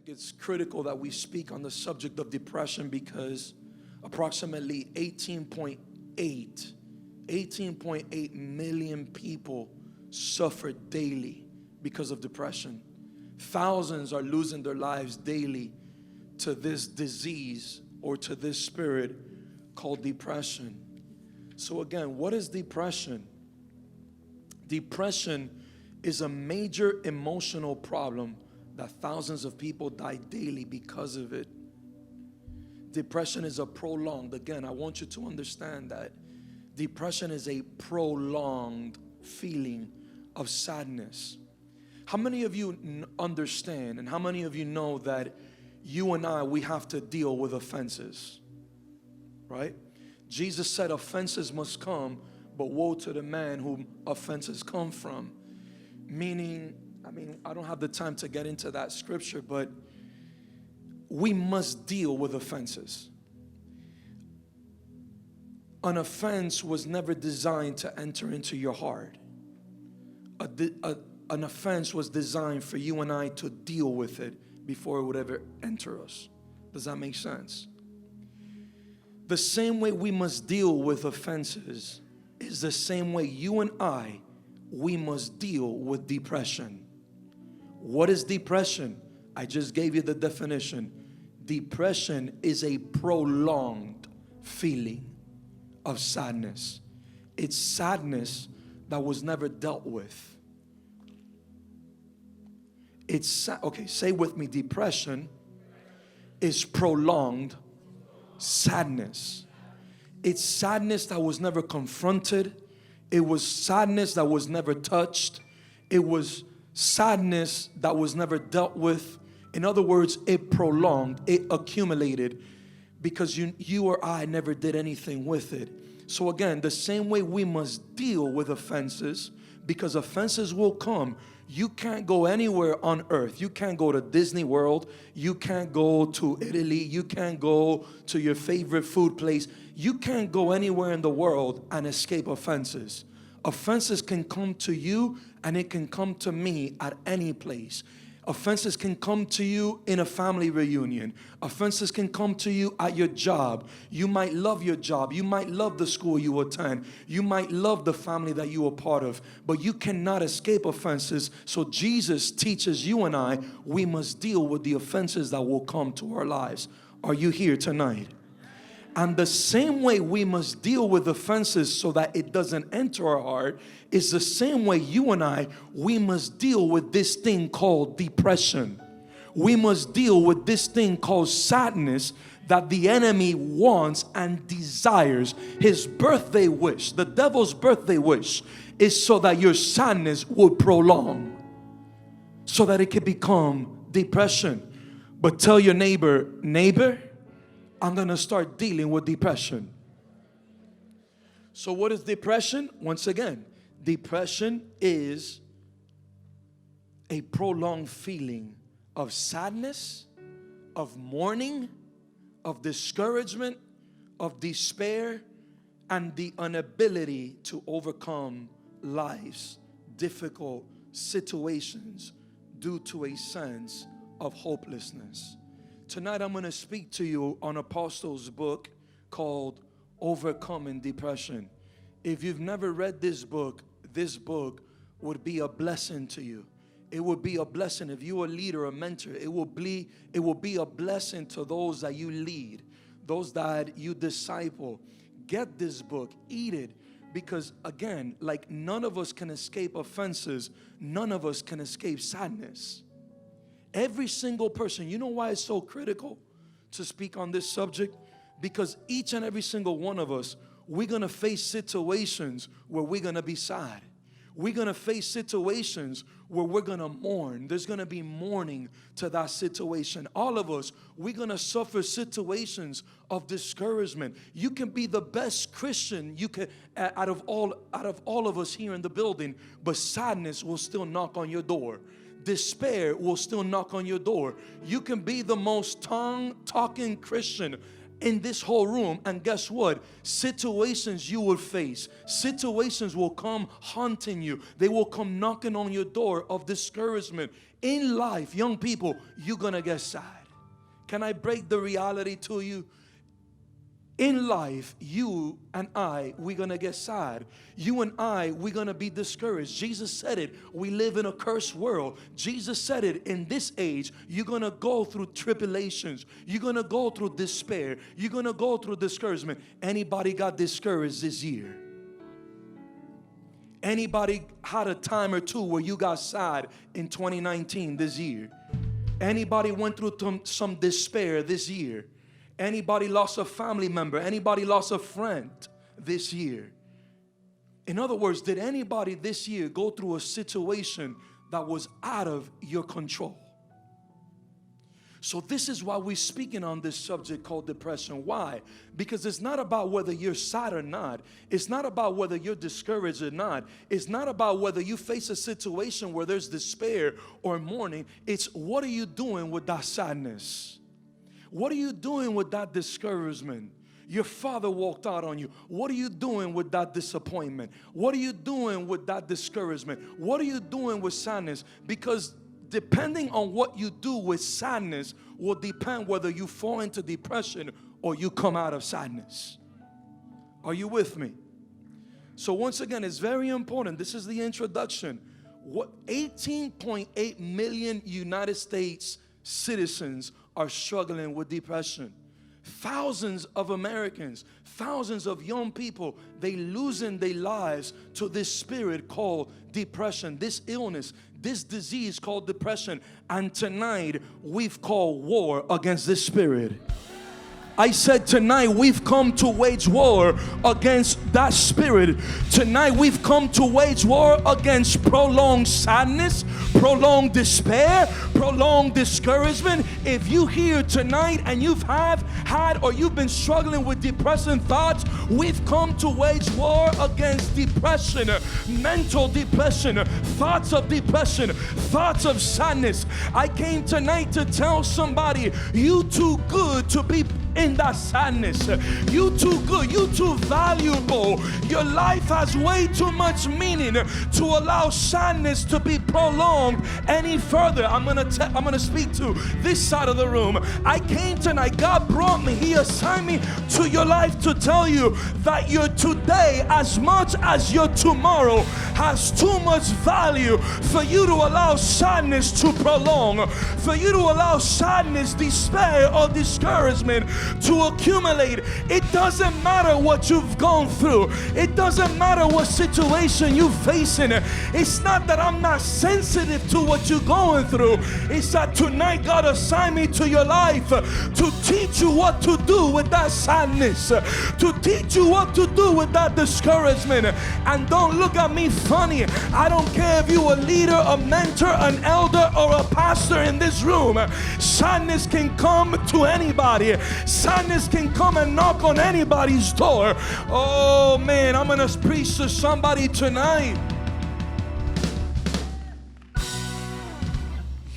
think it's critical that we speak on the subject of depression because approximately 18.8 million people suffer daily because of depression. Thousands are losing their lives daily to this disease or to this spirit called depression. So again, what is depression? Depression is a major emotional problem that thousands of people die daily because of it. Depression is a prolonged, again, I want you to understand that depression is a prolonged feeling of sadness. How many of you understand and how many of you know that you and I, we have to deal with offenses, right? Jesus said offenses must come, but woe to the man whom offenses come from. Meaning, I don't have the time to get into that scripture, but we must deal with offenses. An offense was never designed to enter into your heart. An offense was designed for you and I to deal with it before it would ever enter us. Does that make sense? The same way we must deal with offenses is the same way you and we must deal with depression. What is depression? I just gave you the definition. Depression is a prolonged feeling of sadness. It's sadness that was never dealt with. Okay, say with me, depression is prolonged sadness. It's sadness that was never confronted. It was sadness that was never touched. It was sadness that was never dealt with. In other words, it prolonged, it accumulated because you or I never did anything with it. So again, the same way we must deal with offenses, because offenses will come. You can't go anywhere on earth. You can't go to Disney World. You can't go to Italy. You can't go to your favorite food place. You can't go anywhere in the world and escape offenses. Offenses can come to you and it can come to me at any place. Offenses can come to you in a family reunion. Offenses can come to you at your job. You might love your job. You might love the school you attend. You might love the family that you are part of. But you cannot escape offenses. So Jesus teaches you and I, we must deal with the offenses that will come to our lives. Are you here tonight? And the same way we must deal with offenses so that it doesn't enter our heart is the same way you and we must deal with this thing called depression. We must deal with this thing called sadness that the enemy wants and desires. His birthday wish, the devil's birthday wish, is so that your sadness would prolong, so that it can become depression. But tell your neighbor, I'm going to start dealing with depression. So what is depression? Once again, depression is a prolonged feeling of sadness, of mourning, of discouragement, of despair, and the inability to overcome life's difficult situations due to a sense of hopelessness. Tonight I'm going to speak to you on Apostles' book called Overcoming Depression. If you've never read this book would be a blessing to you. It would be a blessing if you're a leader, a mentor. It will be a blessing to those that you lead, those that you disciple. Get this book, eat it, because again, like none of us can escape offenses, none of us can escape sadness. Every single person, you know why it's so critical to speak on this subject? Because each and every single one of us, we're going to face situations where we're going to be sad. We're going to face situations where we're going to mourn. There's going to be mourning to that situation. All of us, we're going to suffer situations of discouragement. You can be the best Christian you can out of all of us here in the building, but sadness will still knock on your door. Despair will still knock on your door. You can be the most tongue-talking Christian in this whole room, and guess what? Situations you will face, situations will come haunting you. They will come knocking on your door of discouragement. In life, young people, you're gonna get sad. Can I break the reality to you? In life, you and I, we're gonna get sad. You and I, we're gonna be discouraged. Jesus said it. We live in a cursed world. Jesus said it. In this age, you're gonna go through tribulations. You're gonna go through despair. You're gonna go through discouragement. Anybody got discouraged this year? Anybody had a time or two where you got sad in 2019 this year? Anybody went through some despair this year? Anybody lost a family member? Anybody lost a friend this year? In other words, did anybody this year go through a situation that was out of your control? So this is why we're speaking on this subject called depression. Why? Because it's not about whether you're sad or not. It's not about whether you're discouraged or not. It's not about whether you face a situation where there's despair or mourning. It's what are you doing with that sadness? What are you doing with that discouragement? Your father walked out on you. What are you doing with that disappointment? What are you doing with that discouragement? What are you doing with sadness? Because depending on what you do with sadness will depend whether you fall into depression or you come out of sadness. Are you with me? So once again, it's very important. This is the introduction. What 18.8 million United States citizens are struggling with depression. Thousands of Americans, thousands of young people, they losing their lives to this spirit called depression, this illness, this disease called depression. And tonight we've called war against this spirit. I said tonight we've come to wage war against that spirit. Tonight we've come to wage war against prolonged sadness, prolonged despair, prolonged discouragement. If you here tonight and you've had or you've been struggling with depressing thoughts, we've come to wage war against depression, mental depression, thoughts of depression, thoughts of sadness. I came tonight to tell somebody, you too good to be in that sadness. You too good, you too valuable. Your life has way too much meaning to allow sadness to be prolonged any further. I'm gonna speak to this side of the room. I came tonight, God brought me, He assigned me to your life to tell you that your today, as much as your tomorrow, has too much value for you to allow sadness to prolong, for you to allow sadness, despair, or discouragement to accumulate. It doesn't matter what you've gone through. It doesn't matter what situation you're facing. It's not that I'm not sensitive to what you're going through. It's that tonight God assigned me to your life to teach you what to do with that sadness, to teach you what to do with that discouragement. And don't look at me funny. I don't care if you're a leader, a mentor, an elder, or a pastor in this room. Sadness can come to anybody. Sadness can come and knock on anybody's door. Oh man, I'm gonna preach to somebody tonight.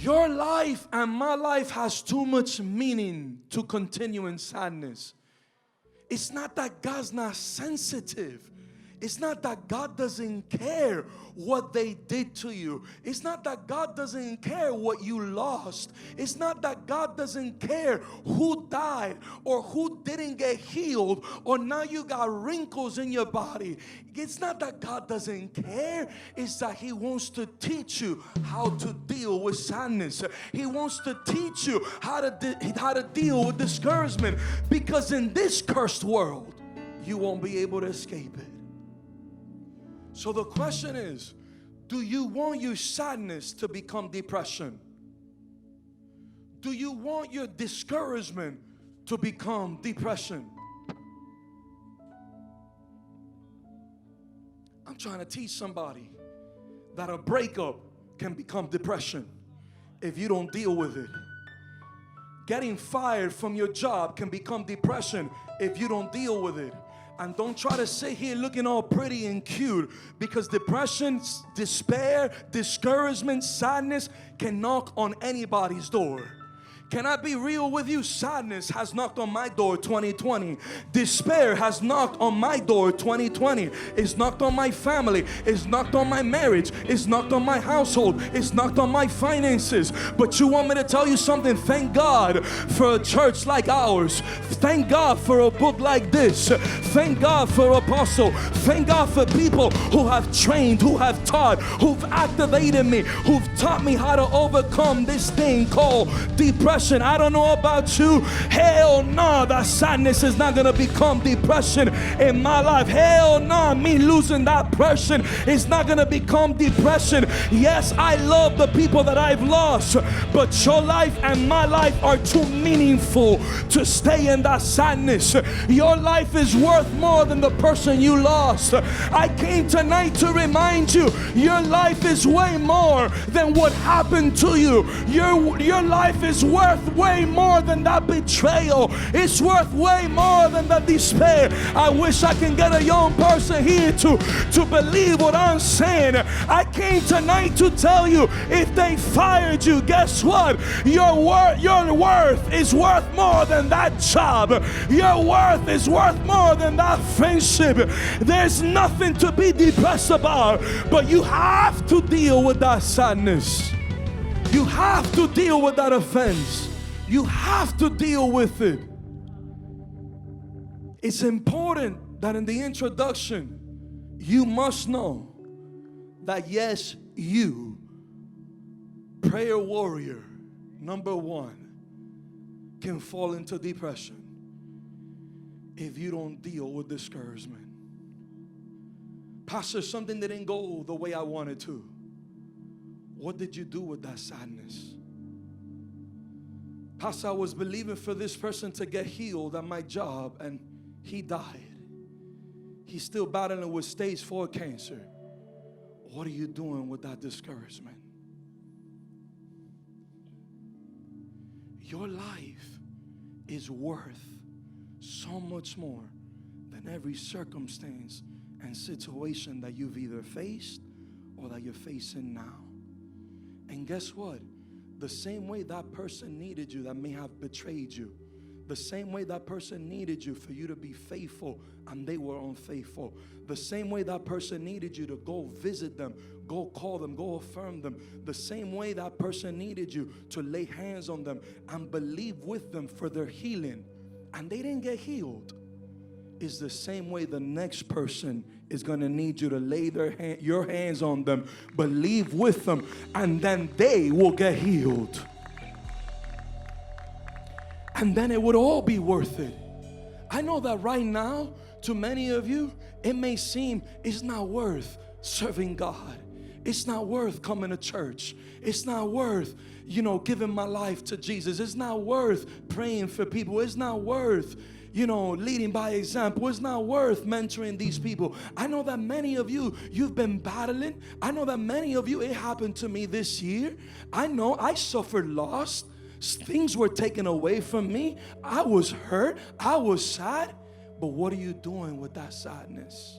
Your life and my life has too much meaning to continue in sadness. It's not that God's not sensitive. It's not that God doesn't care what they did to you. It's not that God doesn't care what you lost. It's not that God doesn't care who died or who didn't get healed or now you got wrinkles in your body. It's not that God doesn't care. It's that He wants to teach you how to deal with sadness. He wants to teach you how to deal with discouragement, because in this cursed world you won't be able to escape it. So the question is, do you want your sadness to become depression? Do you want your discouragement to become depression? I'm trying to teach somebody that a breakup can become depression if you don't deal with it. Getting fired from your job can become depression if you don't deal with it. And don't try to sit here looking all pretty and cute, because depression, despair, discouragement, sadness can knock on anybody's door. Can I be real with you? Sadness has knocked on my door 2020. Despair has knocked on my door 2020. It's knocked on my family. It's knocked on my marriage. It's knocked on my household. It's knocked on my finances. But you want me to tell you something? Thank God for a church like ours. Thank God for a book like this. Thank God for Apostle. Thank God for people who have trained, who have taught, who've activated me, who've taught me how to overcome this thing called depression. I don't know about you. Hell no, that sadness is not going to become depression in my life. Hell no, me losing that person is not going to become depression. Yes, I love the people that I've lost, but your life and my life are too meaningful to stay in that sadness. Your life is worth more than the person you lost. I came tonight to remind you, your life is way more than what happened to you. Your life is worth way more than that betrayal. It's worth way more than that despair. I wish I can get a young person here to believe what I'm saying. I came tonight to tell you, if they fired you, guess what? Your worth is worth more than that job. Your worth is worth more than that friendship. There's nothing to be depressed about, but you have to deal with that sadness. You have to deal with that offense. You have to deal with it. It's important that in the introduction, you must know that yes, you, prayer warrior number one, can fall into depression if you don't deal with discouragement. Pastor, something didn't go the way I wanted to. What did you do with that sadness? Pastor, I was believing for this person to get healed at my job and he died. He's still battling with stage 4 cancer. What are you doing with that discouragement? Your life is worth so much more than every circumstance and situation that you've either faced or that you're facing now. And guess what? The same way that person needed you that may have betrayed you, the same way that person needed you for you to be faithful and they were unfaithful, the same way that person needed you to go visit them, go call them, go affirm them, the same way that person needed you to lay hands on them and believe with them for their healing, and they didn't get healed, is the same way the next person is going to need you to lay your hands on them, believe with them, and then they will get healed. And then it would all be worth it. I know that right now, to many of you, it may seem it's not worth serving God. It's not worth coming to church. It's not worth, giving my life to Jesus. It's not worth praying for people. It's not worth, leading by example. It's not worth mentoring these people. I know that many of you, you've been battling. I know that many of you, it happened to me this year. I know I suffered loss. Things were taken away from me. I was hurt. I was sad. But what are you doing with that sadness?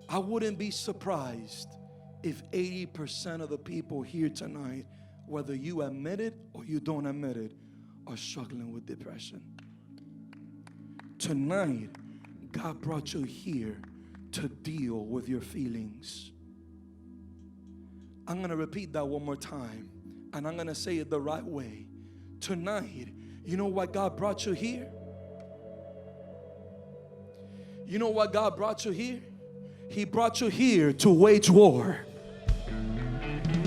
I wouldn't be surprised if 80% of the people here tonight, whether you admit it or you don't admit it, are struggling with depression. Tonight, God brought you here to deal with your feelings. I'm going to repeat that one more time, and I'm going to say it the right way. Tonight, you know why God brought you here? You know why God brought you here? He brought you here to wage war.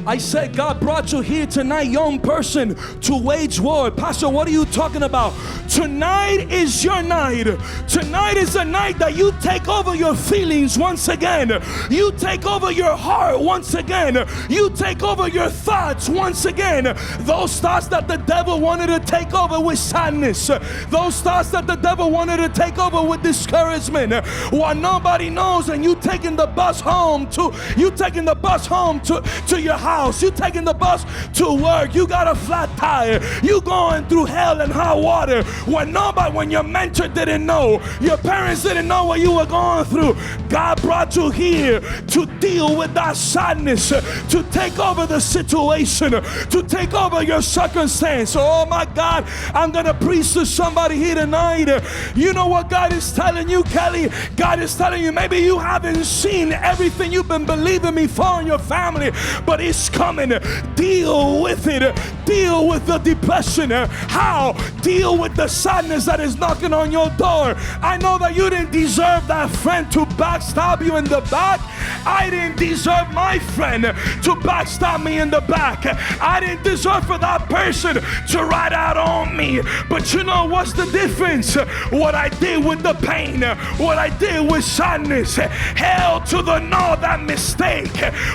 I said God brought you here tonight, young person, to wage war. Pastor, what are you talking about? Tonight is your night. Tonight is the night that you take over your feelings once again. You take over your heart once again. You take over your thoughts once again. Those thoughts that the devil wanted to take over with sadness. Those thoughts that the devil wanted to take over with discouragement. While nobody knows, and you taking the bus home to your house. house. You taking the bus to work. You got a flat tire. You going through hell and hot water when your mentor didn't know, your parents didn't know what you were going through. God brought you here to deal with that sadness, to take over the situation, to take over your circumstance. Oh my God, I'm going to preach to somebody here tonight. You know what God is telling you, Kelly? God is telling you, maybe you haven't seen everything you've been believing me for in your family, but it's coming. Deal with it. Deal with the depression. How? Deal with the sadness that is knocking on your door. I know that you didn't deserve that friend to backstab you in the back. I didn't deserve my friend to backstab me in the back. I didn't deserve for that person to ride out on me. But you know what's the difference? What I did with the pain, what I did with sadness, hell to the no, that mistake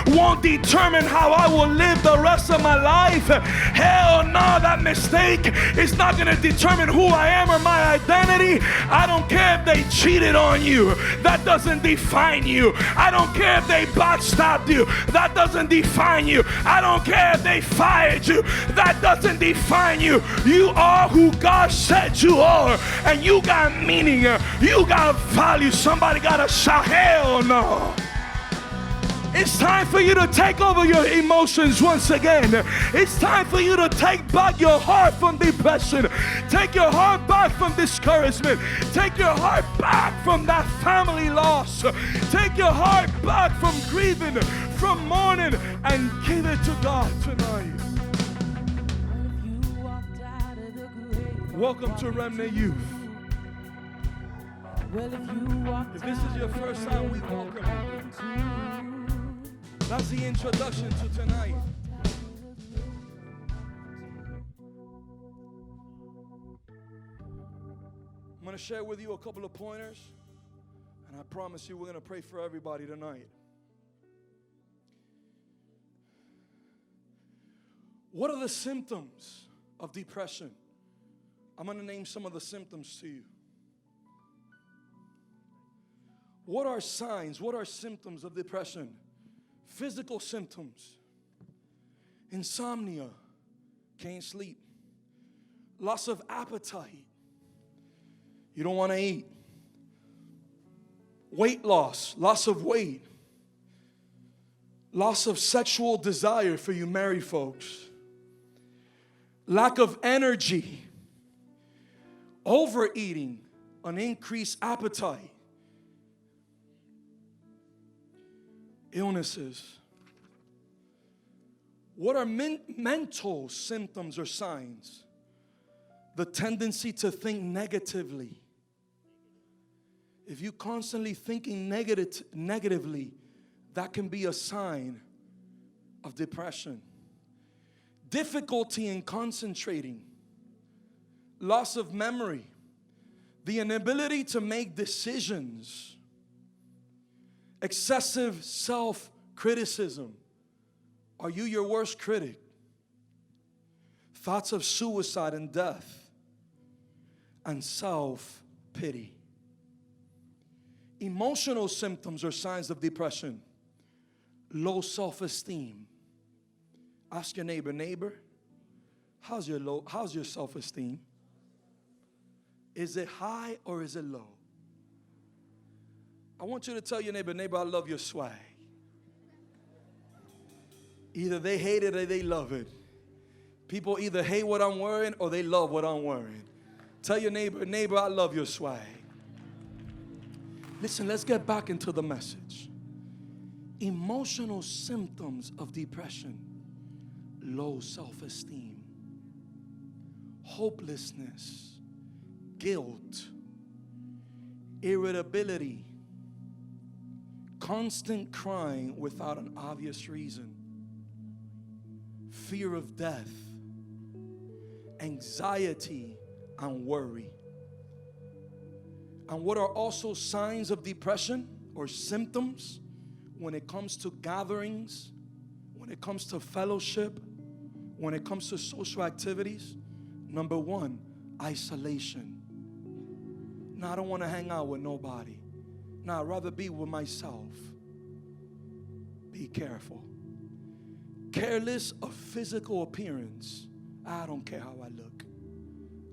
won't determine how I will live the rest of my life. Hell no, that mistake is not going to determine who I am or my identity. I don't care if they cheated on you. That doesn't define you. I don't care if they backstabbed you. That doesn't define you. I don't care if they fired you. That doesn't define you. You are who God said you are. And you got meaning. You got value. Somebody got to shout, hell no. It's time for you to take over your emotions once again. It's time for you to take back your heart from depression. Take your heart back from discouragement. Take your heart back from that family loss. Take your heart back from grieving, from mourning, and give it to God tonight. Welcome to Remnant Youth. If this is your first time, we welcome you. That's the introduction to tonight. I'm going to share with you a couple of pointers, and I promise you we're going to pray for everybody tonight. What are the symptoms of depression? I'm going to name some of the symptoms to you. What are signs? What are symptoms of depression? Physical symptoms: insomnia, can't sleep, loss of appetite, you don't want to eat, weight loss, loss of weight, loss of sexual desire for you married folks, lack of energy, overeating, an increased appetite, illnesses. What are mental symptoms or signs? The tendency to think negatively. If you're constantly thinking negatively, that can be a sign of depression. Difficulty in concentrating, loss of memory, the inability to make decisions, excessive self-criticism. Are you your worst critic? Thoughts of suicide and death, and self-pity. Emotional symptoms or signs of depression: low self-esteem. Ask your neighbor, how's your self-esteem? Is it high or is it low? I want you to tell your neighbor, I love your swag. Either they hate it or they love it. People either hate what I'm wearing or they love what I'm wearing. Tell your neighbor, I love your swag. Listen, let's get back into the message. Emotional symptoms of depression: low self-esteem, hopelessness, guilt, irritability, constant crying without an obvious reason, fear of death, anxiety, and worry. And what are also signs of depression or symptoms when it comes to gatherings, when it comes to fellowship, when it comes to social activities? Number one, isolation. No, I don't want to hang out with nobody. No, I'd rather be with myself. Be careful. Careless of physical appearance. I don't care how I look.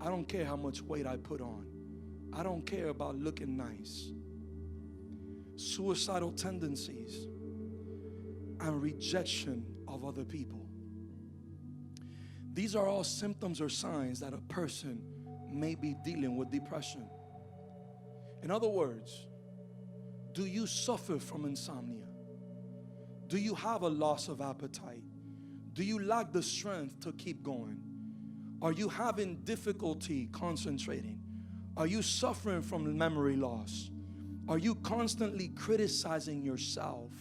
I don't care how much weight I put on. I don't care about looking nice. Suicidal tendencies and rejection of other people. These are all symptoms or signs that a person may be dealing with depression. In other words, do you suffer from insomnia? Do you have a loss of appetite? Do you lack the strength to keep going? Are you having difficulty concentrating? Are you suffering from memory loss? Are you constantly criticizing yourself?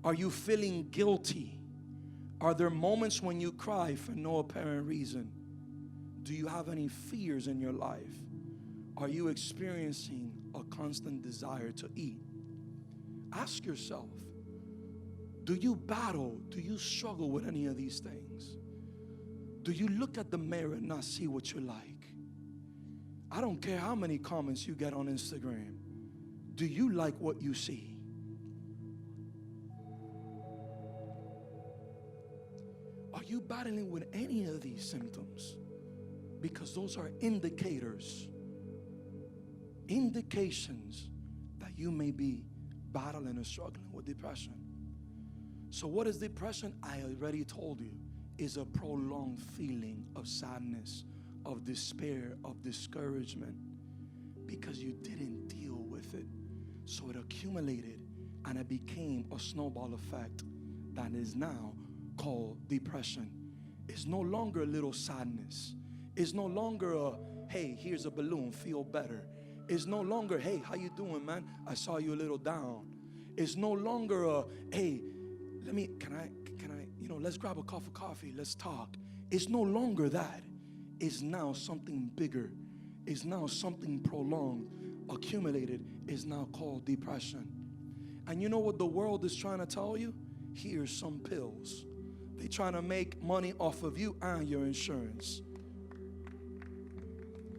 Are you feeling guilty? Are there moments when you cry for no apparent reason? Do you have any fears in your life? Are you experiencing a constant desire to eat? Ask yourself, do you battle? Do you struggle with any of these things? Do you look at the mirror and not see what you like? I don't care how many comments you get on Instagram. Do you like what you see? Are you battling with any of these symptoms? Because those are indicators, indications that you may be battling or struggling with depression. So what is depression? I already told you, is a prolonged feeling of sadness, of despair, of discouragement, because you didn't deal with it. So it accumulated and it became a snowball effect that is now called depression. It's no longer a little sadness. It's no longer a, hey, here's a balloon, feel better. It's no longer, hey, how you doing, man? I saw you a little down. It's no longer a, hey, can I, let's grab a cup of coffee, let's talk. It's no longer that. It's now something bigger. It's now something prolonged, accumulated, is now called depression. And you know what the world is trying to tell you? Here's some pills. They're trying to make money off of you and your insurance.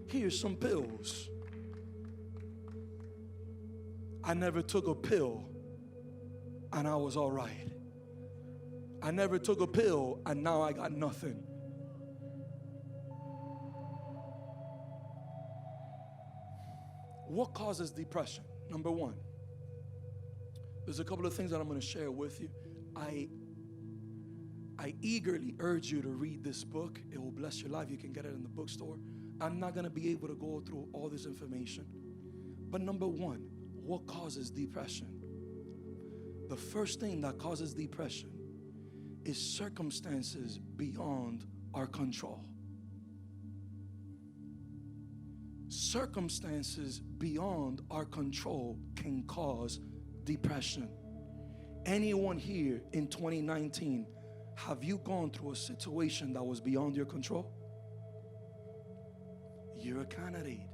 Here's some pills. I never took a pill and I was all right. I never took a pill and now I got nothing. What causes depression? Number one, there's a couple of things that I'm going to share with you. I eagerly urge you to read this book. It will bless your life. You can get it in the bookstore. I'm not going to be able to go through all this information. But number one, what causes depression? The first thing that causes depression is circumstances beyond our control. Circumstances beyond our control can cause depression. Anyone here in 2019, have you gone through a situation that was beyond your control? You're a candidate.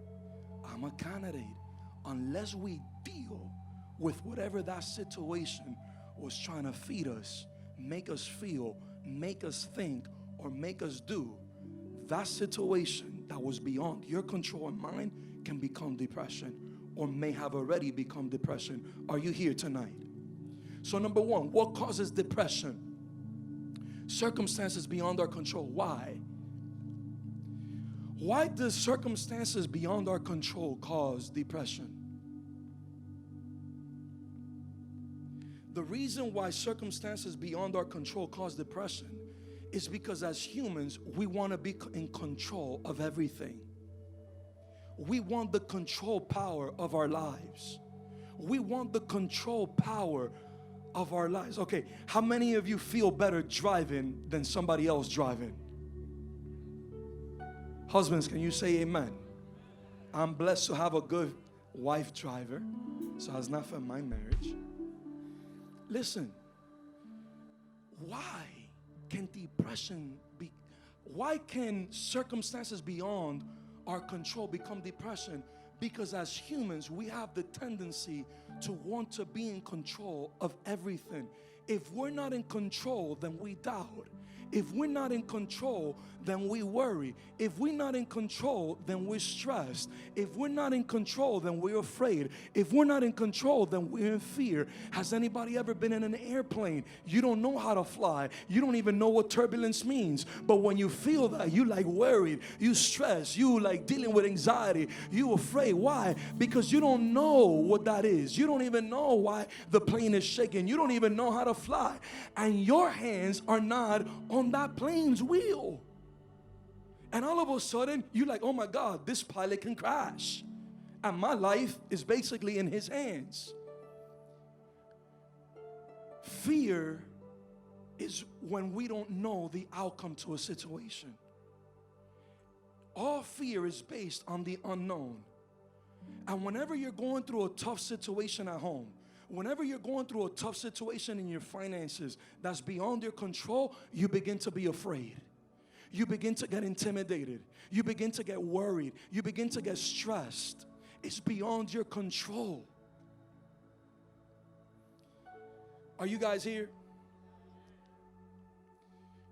I'm a candidate. Unless we deal with whatever that situation was trying to feed us, make us feel, make us think, or make us do, that situation that was beyond your control and mine can become depression, or may have already become depression. Are you here tonight? So number one, what causes depression? Circumstances beyond our control. Why? Why does circumstances beyond our control cause depression? The reason why circumstances beyond our control cause depression is because as humans, we want to be in control of everything. We want the control power of our lives. We want the control power of our lives. Okay, how many of you feel better driving than somebody else driving? Husbands, can you say amen? I'm blessed to have a good wife driver, so it's not for my marriage. Listen, why can circumstances beyond our control become depression? Because as humans, we have the tendency to want to be in control of everything. If we're not in control, then we doubt. If we're not in control, then we worry. If we're not in control, then we're stressed. If we're not in control, then we're afraid. If we're not in control, then we're in fear. Has anybody ever been in an airplane? You don't know how to fly. You don't even know what turbulence means. But when you feel that, you like worried, you stressed, you like dealing with anxiety, you afraid. Why? Because you don't know what that is. You don't even know why the plane is shaking. You don't even know how to fly. And your hands are not on that plane's wheel. And all of a sudden, you're like, oh my God, this pilot can crash. And my life is basically in his hands. Fear is when we don't know the outcome to a situation. All fear is based on the unknown. And whenever you're going through a tough situation at home, whenever you're going through a tough situation in your finances that's beyond your control, you begin to be afraid. You begin to get intimidated. You begin to get worried. You begin to get stressed. It's beyond your control. Are you guys here?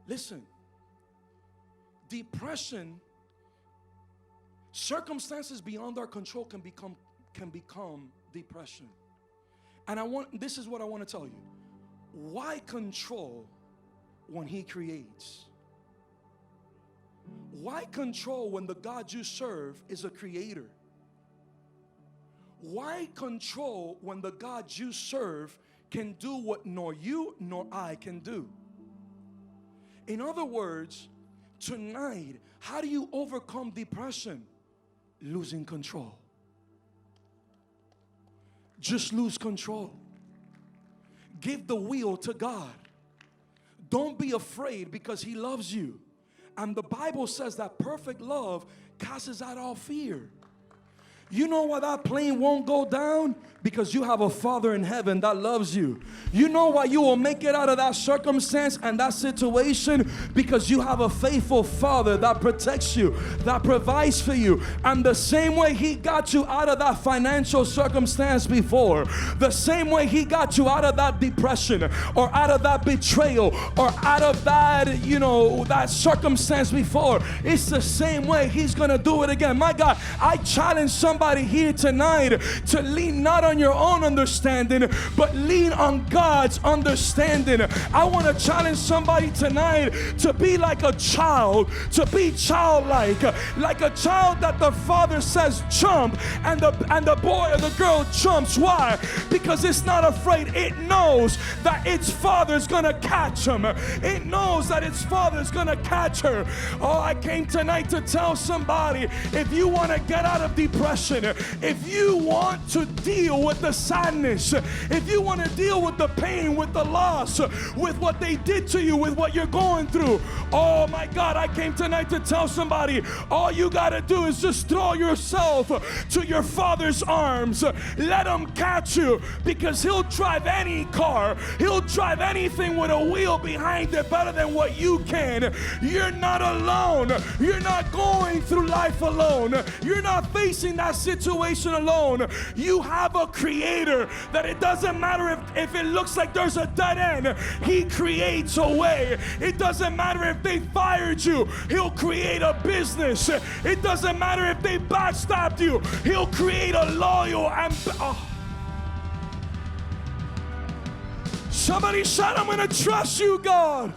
Listen, depression, circumstances beyond our control can become depression. And this is what I want to tell you. Why control when He creates? Why control when the God you serve is a creator? Why control when the God you serve can do what nor you nor I can do? In other words, tonight, how do you overcome depression? Losing control. Just lose control. Give the wheel to God. Don't be afraid because He loves you. And the Bible says that perfect love casts out all fear. You know why that plane won't go down? Because you have a Father in heaven that loves you. You know why you will make it out of that circumstance and that situation? Because you have a faithful Father that protects you, that provides for you. And the same way He got you out of that financial circumstance before, the same way He got you out of that depression or out of that betrayal or out of that, that circumstance before, it's the same way He's going to do it again. My God, I challenge somebody here tonight to lean not on your own understanding, but lean on God's understanding. I want to challenge somebody tonight to be like a child, to be childlike, like a child that the father says jump, and the boy or the girl jumps. Why? Because it's not afraid. It knows that its father's gonna catch him. It knows that its father's gonna catch her. Oh, I came tonight to tell somebody, if you want to get out of depression, if you want to deal with the sadness, if you want to deal with the pain, with the loss, with what they did to you, with what you're going through, oh my God, I came tonight to tell somebody, all you got to do is just throw yourself to your Father's arms. Let Him catch you, because He'll drive any car, He'll drive anything with a wheel behind it better than what you can. You're not alone. You're not going through life alone. You're not facing that situation alone. You have a Creator that it doesn't matter if it looks like there's a dead end. He creates a way. It doesn't matter if they fired you. He'll create a business. It doesn't matter if they backstabbed you. He'll create a loyal and somebody shout, I'm going to trust you, God.